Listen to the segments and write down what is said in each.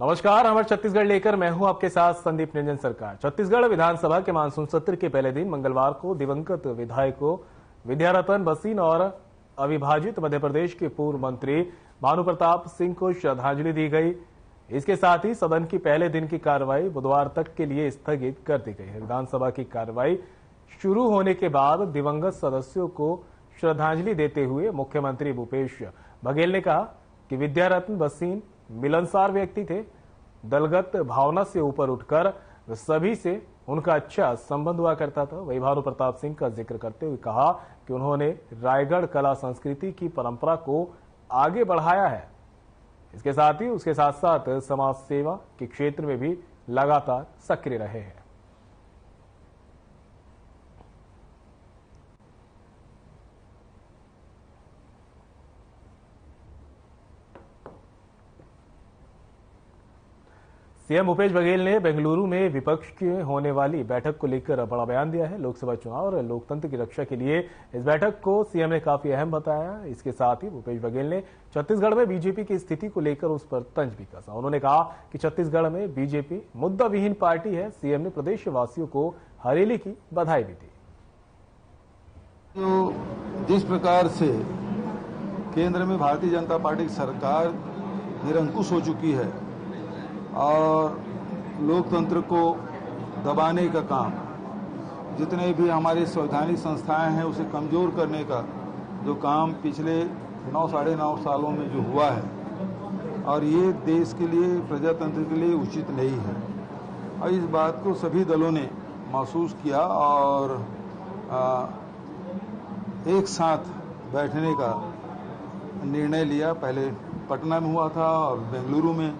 नमस्कार, हमारे छत्तीसगढ़ लेकर मैं हूं आपके साथ संदीप निरंजन सरकार। छत्तीसगढ़ विधानसभा के मानसून सत्र के पहले दिन मंगलवार को दिवंगत विधायकों विद्यारतन बसीन और अविभाजित मध्य प्रदेश के पूर्व मंत्री भानु प्रताप सिंह को श्रद्धांजलि दी गई। इसके साथ ही सदन की पहले दिन की कार्रवाई बुधवार तक के लिए स्थगित कर दी गई है। विधानसभा की कार्रवाई शुरू होने के बाद दिवंगत सदस्यों को श्रद्धांजलि देते हुए मुख्यमंत्री भूपेश बघेल ने कहा कि विद्यारतन बसीन मिलनसार व्यक्ति थे। दलगत भावना से ऊपर उठकर सभी से उनका अच्छा संबंध हुआ करता था। वही भानु प्रताप सिंह का जिक्र करते हुए कहा कि उन्होंने रायगढ़ कला संस्कृति की परंपरा को आगे बढ़ाया है। इसके साथ ही उसके साथ साथ समाज सेवा के क्षेत्र में भी लगातार सक्रिय रहे हैं। सीएम भूपेश बघेल ने बेंगलुरु में विपक्ष की होने वाली बैठक को लेकर बड़ा बयान दिया है। लोकसभा चुनाव और लोकतंत्र की रक्षा के लिए इस बैठक को सीएम ने काफी अहम बताया। इसके साथ ही भूपेश बघेल ने छत्तीसगढ़ में बीजेपी की स्थिति को लेकर उस पर तंज भी कसा। उन्होंने कहा कि छत्तीसगढ़ में बीजेपी मुद्दा विहीन पार्टी है। सीएम ने प्रदेशवासियों को हरेली की बधाई भी दी। जिस प्रकार से केंद्र में भारतीय जनता पार्टी की सरकार निरंकुश हो चुकी है और लोकतंत्र को दबाने का काम, जितने भी हमारी संवैधानिक संस्थाएं हैं उसे कमजोर करने का जो काम पिछले 9-9.5 सालों में जो हुआ है, और ये देश के लिए, प्रजातंत्र के लिए उचित नहीं है। और इस बात को सभी दलों ने महसूस किया और एक साथ बैठने का निर्णय लिया। पहले पटना में हुआ था और बेंगलुरु में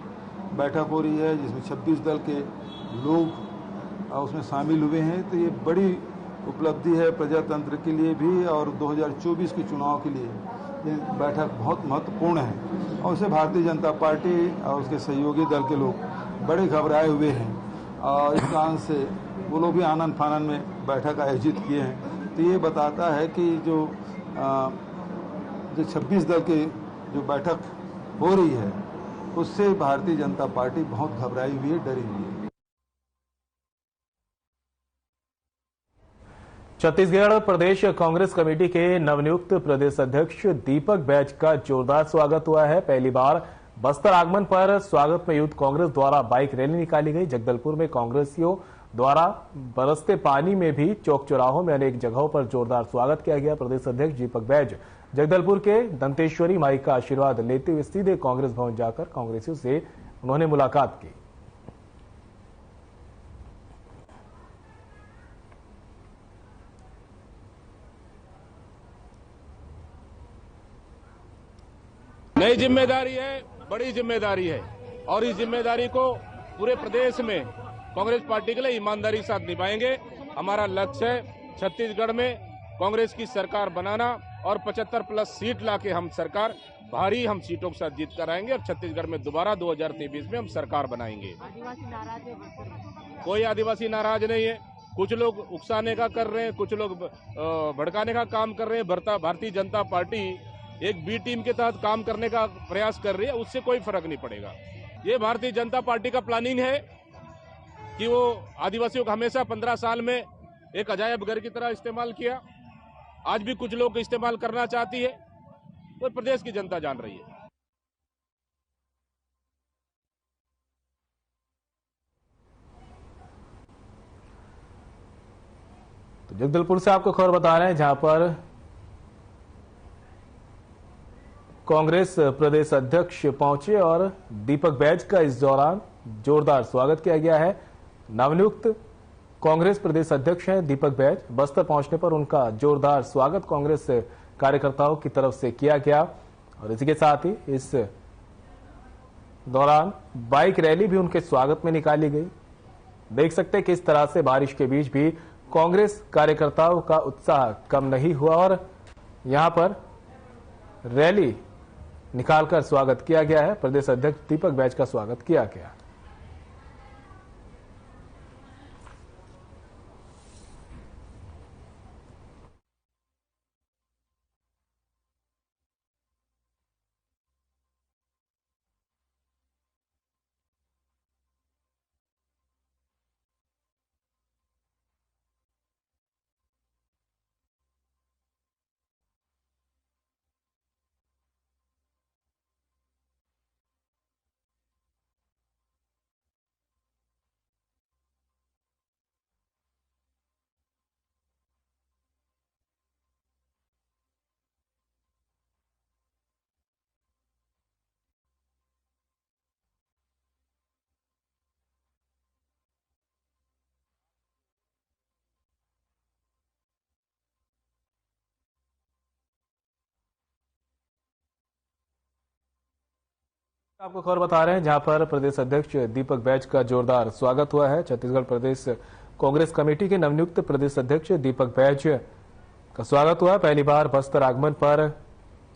बैठक हो रही है, जिसमें 26 दल के लोग उसमें शामिल हुए हैं। तो ये बड़ी उपलब्धि है प्रजातंत्र के लिए भी और 2024 के चुनाव के लिए ये बैठक बहुत महत्वपूर्ण है। और उसे भारतीय जनता पार्टी और उसके सहयोगी दल के लोग बड़े घबराए हुए हैं और इस कारण से वो लोग भी आनन फानन में बैठक आयोजित किए हैं। तो ये बताता है कि जो 26 दल के जो बैठक हो रही है उससे भारतीय जनता पार्टी बहुत घबराई हुई है, डरी हुई है। छत्तीसगढ़ प्रदेश कांग्रेस कमेटी के नवनियुक्त प्रदेश अध्यक्ष दीपक बैज का जोरदार स्वागत हुआ है। पहली बार बस्तर आगमन पर स्वागत में यूथ कांग्रेस द्वारा बाइक रैली निकाली गई। जगदलपुर में कांग्रेसियों द्वारा बरसते पानी में भी चौक चौराहों में अनेक जगहों पर जोरदार स्वागत किया गया। प्रदेश अध्यक्ष दीपक बैज जगदलपुर के दंतेश्वरी माई का आशीर्वाद लेते हुए सीधे कांग्रेस भवन जाकर कांग्रेसियों से उन्होंने मुलाकात की। नई जिम्मेदारी है, बड़ी जिम्मेदारी है और इस जिम्मेदारी को पूरे प्रदेश में कांग्रेस पार्टी के लिए ईमानदारी के साथ निभाएंगे। हमारा लक्ष्य है छत्तीसगढ़ में कांग्रेस की सरकार बनाना और 75+ सीट लाके हम सरकार भारी हम सीटों के साथ जीत कर आएंगे और छत्तीसगढ़ में दोबारा 2023 में हम सरकार बनाएंगे। आदिवासी नाराज है? कोई आदिवासी नाराज नहीं है। कुछ लोग उकसाने का कर रहे हैं, कुछ लोग भड़काने का काम कर रहे हैं। भारतीय जनता पार्टी एक बी टीम के तहत काम करने का प्रयास कर रही है, उससे कोई फर्क नहीं पड़ेगा। ये भारतीय जनता पार्टी का प्लानिंग है कि वो आदिवासियों को हमेशा 15 साल में एक अजायब घर की तरह इस्तेमाल किया। आज भी कुछ लोग इस्तेमाल करना चाहती है, वो प्रदेश की जनता जान रही है। तो जगदलपुर से आपको खबर बता रहे हैं, जहां पर कांग्रेस प्रदेश अध्यक्ष पहुंचे और दीपक बैज का इस दौरान जोरदार स्वागत किया गया है। नवनियुक्त कांग्रेस प्रदेश अध्यक्ष हैं दीपक बैज। बस्तर पहुंचने पर उनका जोरदार स्वागत कांग्रेस कार्यकर्ताओं की तरफ से किया गया और इसी के साथ ही इस दौरान बाइक रैली भी उनके स्वागत में निकाली गई। देख सकते हैं किस तरह से बारिश के बीच भी कांग्रेस कार्यकर्ताओं का उत्साह कम नहीं हुआ और यहां पर रैली निकालकर स्वागत किया गया है। प्रदेश अध्यक्ष दीपक बैज का स्वागत किया गया। आपको खबर बता रहे हैं जहां पर प्रदेश अध्यक्ष दीपक बैज का जोरदार स्वागत हुआ है। छत्तीसगढ़ प्रदेश कांग्रेस कमेटी के नवनियुक्त प्रदेश अध्यक्ष दीपक बैज का स्वागत हुआ। पहली बार बस्तर आगमन पर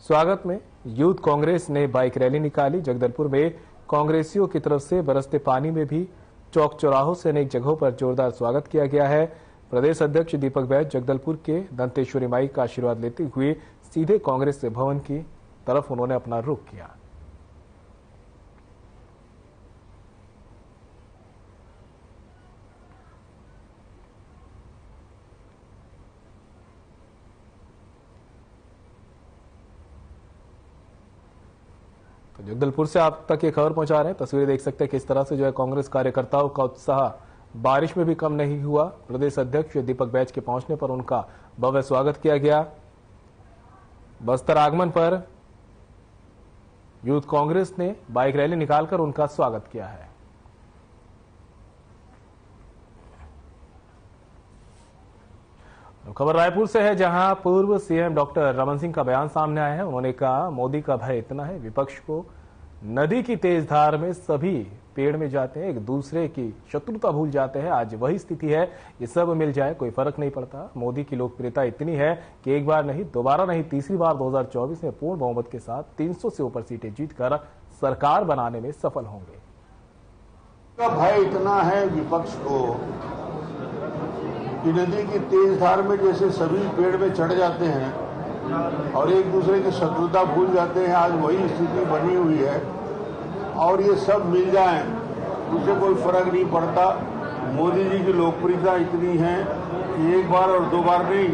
स्वागत में यूथ कांग्रेस ने बाइक रैली निकाली। जगदलपुर में कांग्रेसियों की तरफ से बरसते पानी में भी चौक चौराहों से अनेक जगहों पर जोरदार स्वागत किया गया है। प्रदेश अध्यक्ष दीपक बैज जगदलपुर के दंतेश्वरी माई का आशीर्वाद लेते हुए सीधे कांग्रेस भवन की तरफ उन्होंने अपना रुख किया। तो जगदलपुर से आप तक ये खबर पहुंचा रहे हैं। तस्वीरें देख सकते हैं किस तरह से जो है कांग्रेस कार्यकर्ताओं का उत्साह बारिश में भी कम नहीं हुआ। प्रदेश अध्यक्ष दीपक बैज के पहुंचने पर उनका भव्य स्वागत किया गया। बस्तर आगमन पर यूथ कांग्रेस ने बाइक रैली निकालकर उनका स्वागत किया है। खबर रायपुर से है जहां पूर्व सीएम डॉक्टर रमन सिंह का बयान सामने आया है। उन्होंने कहा मोदी का भय इतना है, विपक्ष को नदी की तेज धार में सभी पेड़ में जाते हैं, एक दूसरे की शत्रुता भूल जाते हैं। आज वही स्थिति है, ये सब मिल जाए कोई फर्क नहीं पड़ता। मोदी की लोकप्रियता इतनी है कि एक बार नहीं, दोबारा नहीं, तीसरी बार 2024 में पूर्ण बहुमत के साथ 300 से ऊपर सीटें जीतकर सरकार बनाने में सफल होंगे। भय इतना है विपक्ष को कि नदी की तेज धार में जैसे सभी पेड़ में चढ़ जाते हैं और एक दूसरे की शत्रुता भूल जाते हैं। आज वही स्थिति बनी हुई है और ये सब मिल जाए उससे कोई फर्क नहीं पड़ता। मोदी जी की लोकप्रियता इतनी है कि एक बार और दो बार नहीं,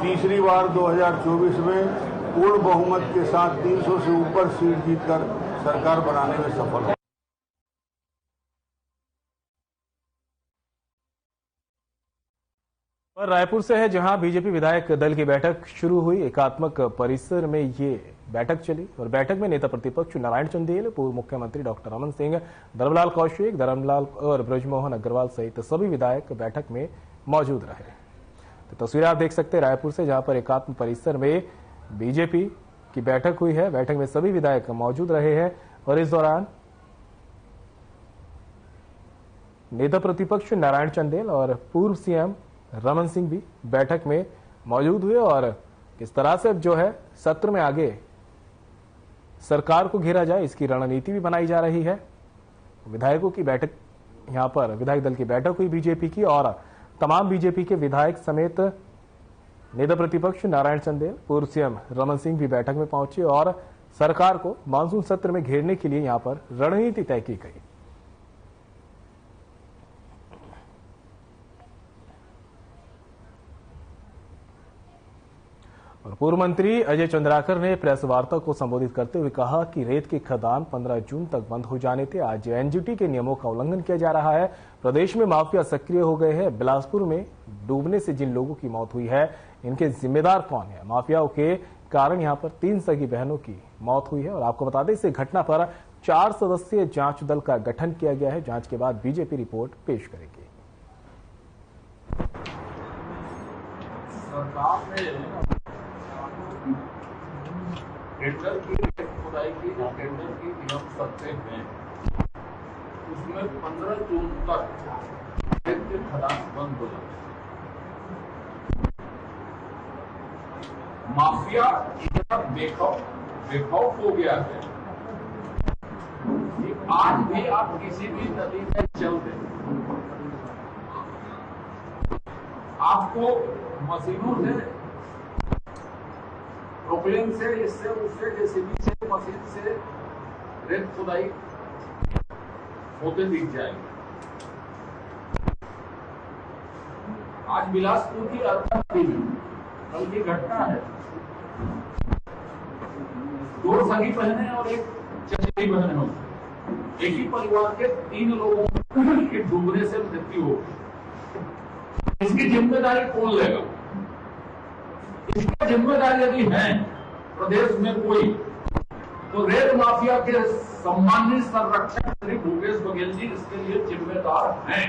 तीसरी बार 2024 में पूर्ण बहुमत के साथ 300 से ऊपर सीट जीतकर सरकार बनाने में सफल है। और रायपुर से है जहां बीजेपी विधायक दल की बैठक शुरू हुई। एकात्मक परिसर में ये बैठक चली और बैठक में नेता प्रतिपक्ष नारायण चंदेल, पूर्व मुख्यमंत्री डॉक्टर रमन सिंह, धर्मलाल कौशिक, धर्मलाल और ब्रजमोहन अग्रवाल सहित सभी विधायक बैठक में मौजूद रहे। तो तस्वीरें आप देख सकते हैं रायपुर से जहां पर एकात्म परिसर में बीजेपी की बैठक हुई है। बैठक में सभी विधायक मौजूद रहे हैं और इस दौरान नेता प्रतिपक्ष नारायण चंदेल और पूर्व सीएम रमन सिंह भी बैठक में मौजूद हुए और किस तरह से जो है सत्र में आगे सरकार को घेरा जाए इसकी रणनीति भी बनाई जा रही है। विधायकों की बैठक, यहां पर विधायक दल की बैठक हुई बीजेपी की और तमाम बीजेपी के विधायक समेत नेता प्रतिपक्ष नारायण चंदेल, पूर्व सीएम रमन सिंह भी बैठक में पहुंचे और सरकार को मानसून सत्र में घेरने के लिए यहां पर रणनीति तय की गई। और पूर्व मंत्री अजय चंद्राकर ने प्रेस वार्ता को संबोधित करते हुए कहा कि रेत के खदान 15 जून तक बंद हो जाने थे। आज एनजीटी के नियमों का उल्लंघन किया जा रहा है। प्रदेश में माफिया सक्रिय हो गए हैं। बिलासपुर में डूबने से जिन लोगों की मौत हुई है, इनके जिम्मेदार कौन है? माफियाओं के कारण यहां पर 3 सगी बहनों की मौत हुई है। और आपको बता दें इस घटना पर 4 सदस्यीय जांच दल का गठन किया गया है। जांच के बाद बीजेपी रिपोर्ट पेश करेगी। टेंडर की खुदाई की जो टेंडर की नियम सत्ते हैं उसमें 15 जून तक रेत के खदान बंद हो जाते हैं। माफिया इतना बेखौफ हो गया है कि आज भी आप किसी भी नदी में चल दें, आपको मशीनों से, प्रोपेलिंग से, इससे उससे, जेसीबी से, मशीन से रेत खुदाई होते दिख जाएंगे। आज बिलासपुर की अर्थात कल की घटना है। 2 सगी बहनें और एक चचेरी बहन हो, एक ही परिवार के 3 लोगों के डूबने से मृत्यु हो। इसकी जिम्मेदारी कौन लेगा? इसका जिम्मेदार यदि है प्रदेश में कोई, तो रेत माफिया के सम्मानित संरक्षक श्री भूपेश बघेल जी इसके लिए जिम्मेदार हैं।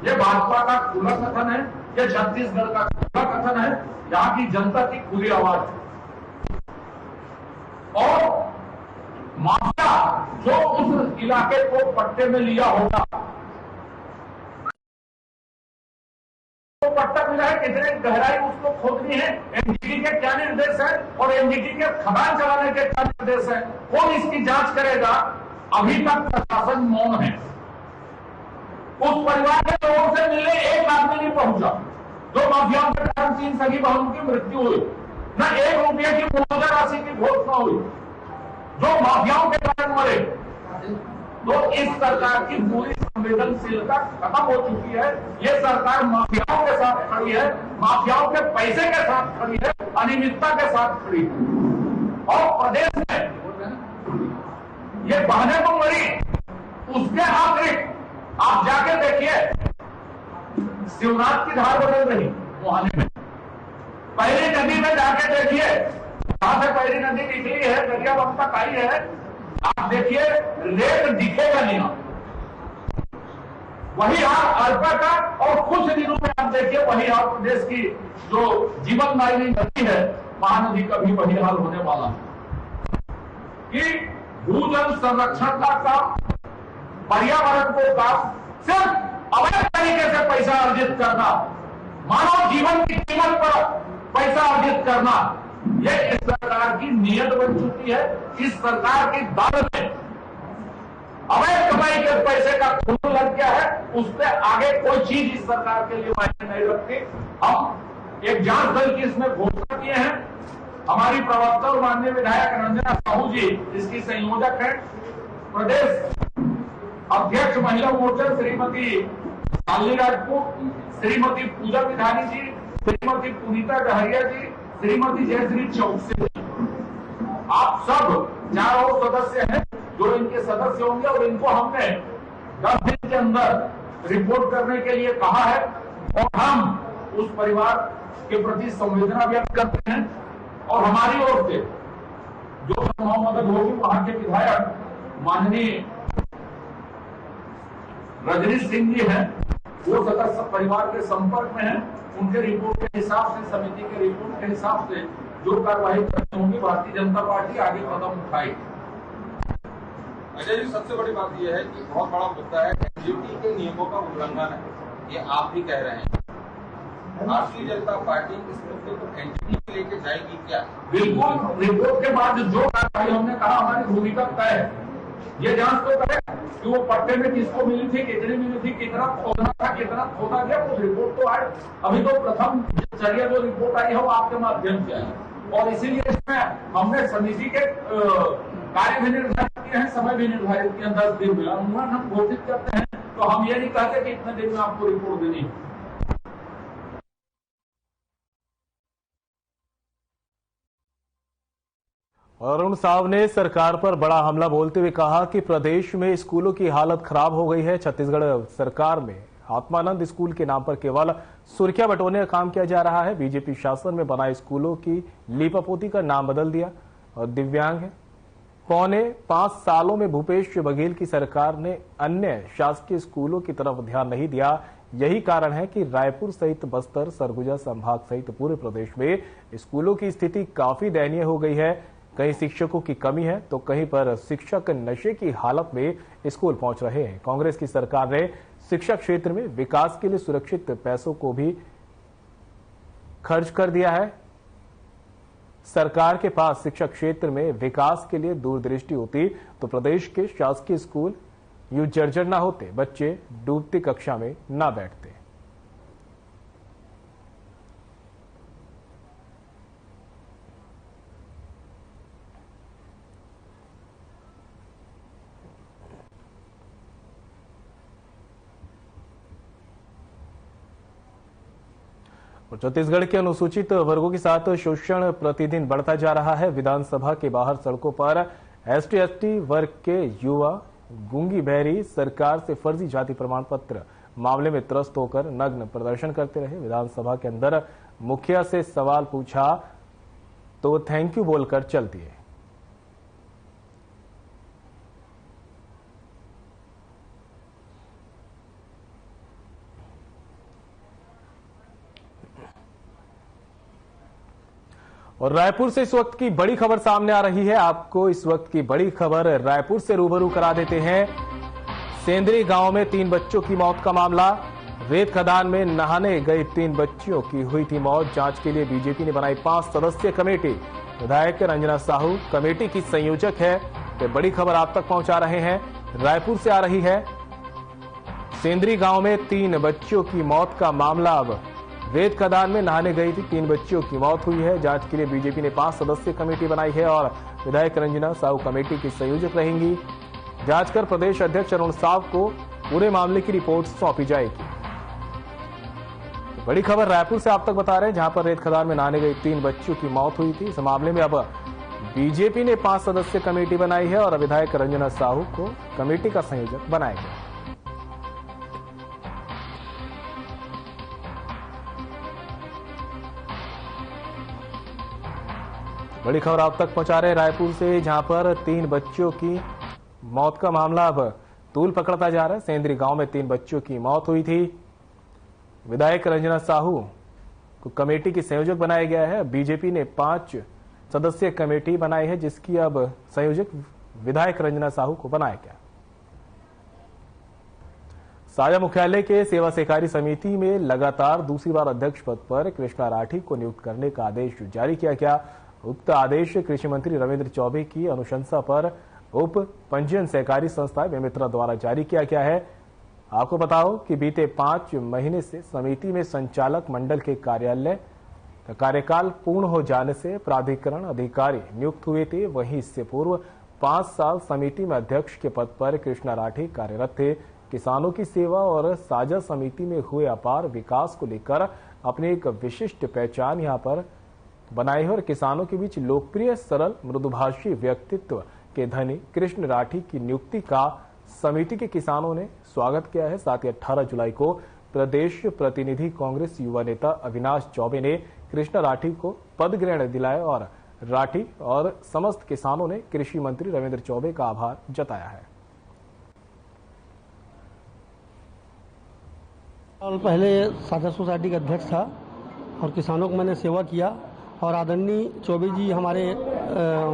ये भाजपा का खुला कथन है, ये छत्तीसगढ़ का खुला कथन है, यहाँ की जनता की खुली आवाज है। और माफिया जो उस इलाके को पट्टे में लिया होगा, तो पट्टा मिला है, कितने गहराई उसको खोदनी है, एनजीटी के क्या निर्देश है और एनजीटी के खदान चलाने के क्या निर्देश है, कौन इसकी जांच करेगा? अभी तक प्रशासन मौन है। उस परिवार के लोगों से मिलने एक आदमी नहीं पहुंचा। जो माफियाओं के कारण 3 सगी बहनों की मृत्यु हुई, न 1 रुपये की मुआवजा राशि की घोषणा हुई, जो माफियाओं के कारण मरे। तो इस सरकार की पूरी संवेदनशीलता खत्म हो चुकी है। ये सरकार माफियाओं के साथ खड़ी है, माफियाओं के पैसे के साथ खड़ी है, अनियमितता के साथ खड़ी है। और प्रदेश में ये बहने तो मरी, उसके अतिरिक्त आप जाके देखिए, शिवनाथ की धार बदल रही मुहाने में। पहली नदी में जाके देखिए, जहां से पहली नदी निकली है, दरियाबंद तक आई है, आप देखिए रेत दिखेगा नहीं। वही हाल अरपा का, और कुछ दिनों में आप देखिए वही हाल प्रदेश की जो जीवनदायिनी नदी है महानदी का भी वही हाल होने वाला है कि भूजल संरक्षण का काम, पर्यावरण को काम सिर्फ अवैध तरीके से पैसा अर्जित करना, मानव जीवन की कीमत पर पैसा अर्जित करना, ये इस सरकार की नीयत बन चुकी है। इस सरकार की दाल में अवैध कमाई के पैसे का खून लग गया है। उससे आगे कोई चीज इस सरकार के लिए मायने नहीं रखती। हम एक जांच दल की इसमें घोषणा किए हैं। हमारी प्रवक्ता और माननीय विधायक रंजना साहू जी इसकी संयोजक है। प्रदेश अध्यक्ष महिला मोर्चा श्रीमती शालिनी राजपूत, श्रीमती पूजा विधानी जी, श्रीमती पुनीता डहरिया जी, श्रीमती जयश्री चौकसे, आप सब 4 और सदस्य हैं जो इनके सदस्य होंगे और इनको हमने 10 दिन के अंदर रिपोर्ट करने के लिए कहा है। और हम उस परिवार के प्रति संवेदना व्यक्त करते हैं और हमारी ओर से जो संभव मदद होगी वहां के विधायक माननीय रजनीश सिंह जी हैं, वो सदस्य परिवार के संपर्क में हैं। उनके रिपोर्ट के हिसाब से, समिति के रिपोर्ट के हिसाब से जो कार्रवाई करनी होगी भारतीय जनता पार्टी आगे कदम उठाएगी। अजय जी, सबसे बड़ी बात यह है कि बहुत बड़ा मुद्दा है एनजीटी के नियमों का उल्लंघन है, ये आप भी कह रहे हैं। भारतीय जनता पार्टी इस मुद्दे को एनजीटी लेके जाएगी क्या? बिल्कुल, रिपोर्ट के बाद जो कार्रवाई हमने कहा हमारी भूमिका तय है। ये जांच तो करें कि वो पट्टे में किसको मिली थी, कितनी मिली थी, कितना खोदना था, कितना खोदा गया, वो रिपोर्ट तो आए। अभी तो प्रथम चर्या जो रिपोर्ट आई है वो आपके माध्यम से आई और इसीलिए इसमें हमने समिति के कार्य भी निर्धारित किए हैं, समय भी निर्धारित किया। 10 दिन मिला हम घोषित करते हैं तो हम ये नहीं कहते कि इतने दिन में आपको रिपोर्ट देनी है। अरुण साव ने सरकार पर बड़ा हमला बोलते हुए कहा कि प्रदेश में स्कूलों की हालत खराब हो गई है। छत्तीसगढ़ सरकार में आत्मानंद स्कूल के नाम पर केवल सुर्खियां बटोरने का काम किया जा रहा है। बीजेपी शासन में बनाए स्कूलों की लीपापोती का नाम बदल दिया और दिव्यांग है। पौने 5 सालों में भूपेश बघेल की सरकार ने अन्य शासकीय स्कूलों की तरफ ध्यान नहीं दिया। यही कारण है कि रायपुर सहित बस्तर, सरगुजा संभाग सहित पूरे प्रदेश में स्कूलों की स्थिति काफी दयनीय हो गई है। कहीं शिक्षकों की कमी है तो कहीं पर शिक्षक नशे की हालत में स्कूल पहुंच रहे हैं। कांग्रेस की सरकार ने शिक्षा क्षेत्र में विकास के लिए सुरक्षित पैसों को भी खर्च कर दिया है। सरकार के पास शिक्षा क्षेत्र में विकास के लिए दूरदृष्टि होती तो प्रदेश के शासकीय स्कूल यूं जर्जर ना होते, बच्चे डूबती कक्षा में ना बैठते। छत्तीसगढ़ के अनुसूचित वर्गों के साथ शोषण प्रतिदिन बढ़ता जा रहा है। विधानसभा के बाहर सड़कों पर एसटी वर्ग के युवा गूंगी बहरी सरकार से फर्जी जाति प्रमाण पत्र मामले में त्रस्त होकर नग्न प्रदर्शन करते रहे। विधानसभा के अंदर मुखिया से सवाल पूछा तो थैंक यू बोलकर चल दिए। और रायपुर से इस वक्त की बड़ी खबर सामने आ रही है। आपको इस वक्त की बड़ी खबर रायपुर से रूबरू करा देते हैं। सेंदरी गांव में 3 बच्चों की मौत का मामला। रेत खदान में नहाने गई 3 बच्चियों की हुई थी मौत। जांच के लिए बीजेपी ने बनाई 5 सदस्यीय कमेटी। विधायक रंजना साहू कमेटी की संयोजक है। तो बड़ी खबर आप तक पहुंचा रहे हैं, रायपुर से आ रही है। सेंदरी गांव में 3 बच्चियों की मौत का मामला। अब रेत खदान में नहाने गई थी 3 बच्चियों की मौत हुई है। जांच के लिए बीजेपी ने 5 सदस्यीय कमेटी बनाई है और विधायक रंजना साहू कमेटी की संयोजक रहेंगी। जांच कर प्रदेश अध्यक्ष अरुण साव को पूरे मामले की रिपोर्ट सौंपी जाएगी। बड़ी खबर रायपुर से आप तक बता रहे हैं, जहां पर रेत खदान में नहाने गई 3 बच्चियों की मौत हुई थी। इस मामले में अब बीजेपी ने 5 सदस्यीय कमेटी बनाई है और विधायक रंजना साहू को कमेटी का संयोजक बनाया गया। बड़ी खबर आप तक पहुंचा रहे हैं रायपुर से, जहां पर 3 बच्चियों की मौत का मामला अब तूल पकड़ता जा रहा है। सेंदरी गांव में 3 बच्चियों की मौत हुई थी। विधायक रंजना साहू को कमेटी की संयोजक बनाया गया है। बीजेपी ने 5 सदस्यीय कमेटी बनाई है, जिसकी अब संयोजक विधायक रंजना साहू को बनाया गया। साजा मुख्यालय के सेवा सहकारी समिति में लगातार दूसरी बार अध्यक्ष पद पर कृष्णा राठी को नियुक्त करने का आदेश जारी किया गया। उक्त आदेश कृषि मंत्री रविंद्र चौबे की अनुशंसा पर उप पंजीयन सहकारी संस्था बेमित्रा द्वारा जारी किया गया है। आपको बताओ कि बीते 5 महीने से समिति में संचालक मंडल के कार्यालय का कार्यकाल पूर्ण हो जाने से प्राधिकरण अधिकारी नियुक्त हुए थे। वहीं इससे पूर्व 5 साल समिति में अध्यक्ष के पद पर कृष्णा राठी कार्यरत थे। किसानों की सेवा और साझा समिति में हुए अपार विकास को लेकर अपनी एक विशिष्ट पहचान यहां पर बनाई है और किसानों के बीच लोकप्रिय, सरल, मृदुभाषी व्यक्तित्व के धनी कृष्ण राठी की नियुक्ति का समिति के किसानों ने स्वागत किया है। साथ ही 18 जुलाई को प्रदेश प्रतिनिधि कांग्रेस युवा नेता अविनाश चौबे ने कृष्ण राठी को पद ग्रहण दिलाया और राठी और समस्त किसानों ने कृषि मंत्री रविंद्र चौबे का आभार जताया है। पहले साझा सोसाइटी का अध्यक्ष था और किसानों को मैंने सेवा किया और आदरणीय चौबे जी, हमारे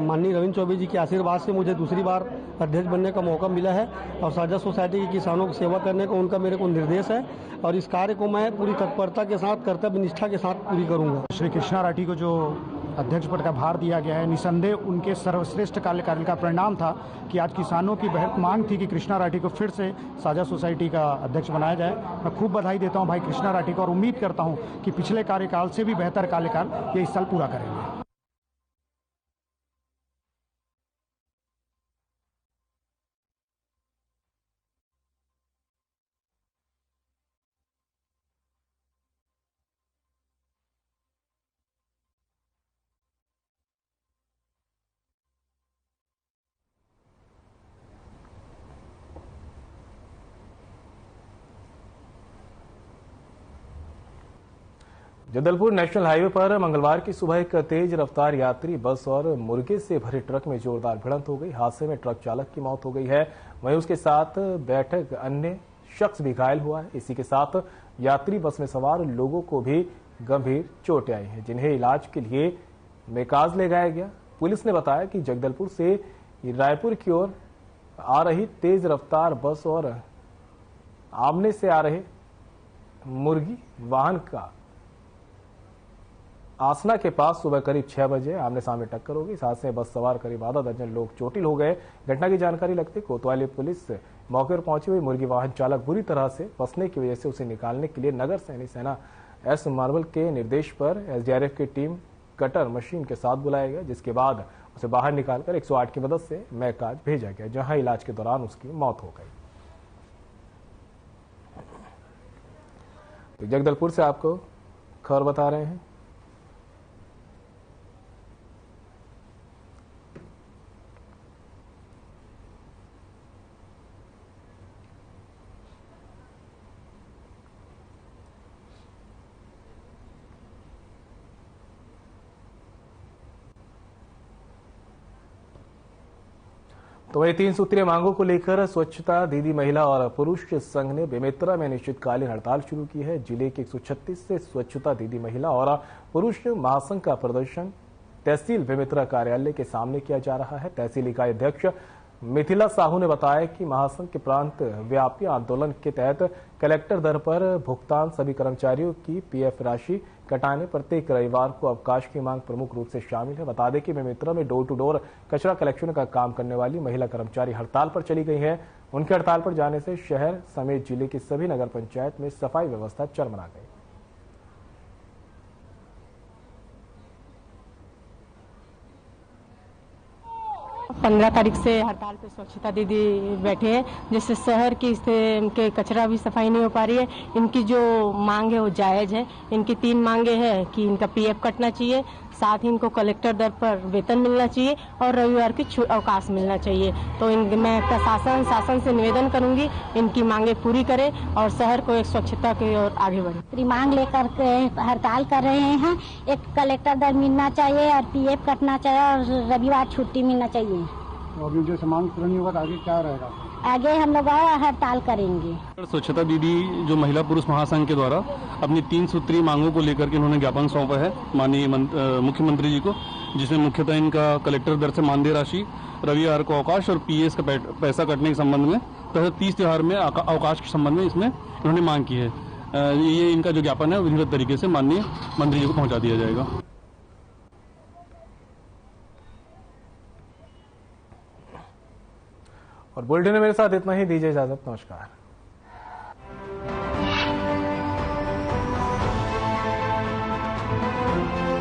माननीय रविंद्र चौबे जी के आशीर्वाद से मुझे दूसरी बार अध्यक्ष बनने का मौका मिला है और साझा सोसाइटी के किसानों की सेवा करने का उनका मेरे को निर्देश है और इस कार्य को मैं पूरी तत्परता के साथ, कर्तव्य निष्ठा के साथ पूरी करूंगा। श्री कृष्णा राठी को जो अध्यक्ष पद का भार दिया गया है, निसंदेह उनके सर्वश्रेष्ठ कार्यकाल का परिणाम था कि आज किसानों की बहुत मांग थी कि कृष्णा राठी को फिर से साझा सोसाइटी का अध्यक्ष बनाया जाए। मैं खूब बधाई देता हूं भाई कृष्णा राठी को और उम्मीद करता हूं कि पिछले कार्यकाल से भी बेहतर कार्यकाल ये इस साल पूरा करेंगे। जगदलपुर नेशनल हाईवे पर मंगलवार की सुबह एक तेज रफ्तार यात्री बस और मुर्गे से भरे ट्रक में जोरदार भिड़ंत हो गई। हादसे में ट्रक चालक की मौत हो गई है, वहीं उसके साथ बैठक अन्य शख्स भी घायल हुआ है। इसी के साथ यात्री बस में सवार लोगों को भी गंभीर चोटें आई हैं, जिन्हें इलाज के लिए मेकाज ले जाया गया। पुलिस ने बताया कि जगदलपुर से रायपुर की ओर आ रही तेज रफ्तार बस और आमने से आ रहे मुर्गी वाहन का आसना के पास सुबह करीब 6 बजे आमने सामने टक्कर हो गई। इस हादसे में बस सवार करीब आधा दर्जन लोग चोटिल हो गए। घटना की जानकारी लगते कोतवाली पुलिस मौके पर पहुंची हुई। मुर्गी वाहन चालक बुरी तरह से फंसने की वजह से उसे निकालने के लिए नगर सैनिक सेना एस मार्बल के निर्देश पर एसडीआरएफ की टीम कटर मशीन के साथ बुलाया गया, जिसके बाद उसे बाहर निकालकर 108 की मदद से मैकाज भेजा गया, जहां इलाज के दौरान उसकी मौत हो गई। तो जगदलपुर से आपको खबर बता रहे हैं। तो वही 3 सूत्रीय मांगों को लेकर स्वच्छता दीदी महिला और पुरुष संघ ने बेमेतरा में अनिश्चितकालीन हड़ताल शुरू की है। जिले के 136 से स्वच्छता दीदी महिला और पुरुष महासंघ का प्रदर्शन तहसील विमित्रा कार्यालय के सामने किया जा रहा है। तहसील इकाई अध्यक्ष मिथिला साहू ने बताया कि महासंघ के प्रांत व्यापी आंदोलन के तहत कलेक्टर दर पर भुगतान सभी कर्मचारियों की पीएफ राशि कटाने प्रत्येक रविवार को अवकाश की मांग प्रमुख रूप से शामिल है। बता दें कि विमित्रा में डोर टू डोर कचरा कलेक्शन का काम करने वाली महिला कर्मचारी हड़ताल पर चली गई है। उनके हड़ताल पर जाने से शहर समेत जिले की सभी नगर पंचायत में सफाई व्यवस्था चरमरा गई। पंद्रह तारीख से हड़ताल पे स्वच्छता दीदी बैठे हैं, जिससे शहर की के कचरा भी सफाई नहीं हो पा रही है। इनकी जो मांग है वो जायज है। इनकी 3 मांगे हैं कि इनका पीएफ कटना चाहिए, साथ ही इनको कलेक्टर दर पर वेतन मिलना चाहिए और रविवार की अवकाश मिलना चाहिए। तो मैं प्रशासन शासन से निवेदन करूंगी इनकी मांगे पूरी करें और शहर को एक स्वच्छता की ओर आगे बढ़े। मांग लेकर हड़ताल कर रहे हैं। एक कलेक्टर दर मिलना चाहिए और पीएफ कटना चाहिए और रविवार छुट्टी मिलना चाहिए। तो अभी जैसे मांग पूरा नहीं होगा तो आगे क्या रहेगा? आगे हम लोग हड़ताल करेंगे। स्वच्छता दीदी जो महिला पुरुष महासंघ के द्वारा अपनी 3 सूत्रीय मांगों को लेकर के उन्होंने ज्ञापन सौंपा है माननीय मुख्यमंत्री जी को, जिसमें मुख्यतः इनका कलेक्टर दर से मानदेय राशि, रविवार को अवकाश और पीएस का पैसा कटने के संबंध में तथा 30 त्योहार में अवकाश के संबंध में इसमें उन्होंने मांग की है। ये इनका जो ज्ञापन है विधिवत तरीके से माननीय मंत्री जी को पहुंचा दिया जाएगा। और बुलेटिन में मेरे साथ इतना ही। दीजिए इजाजत। नमस्कार।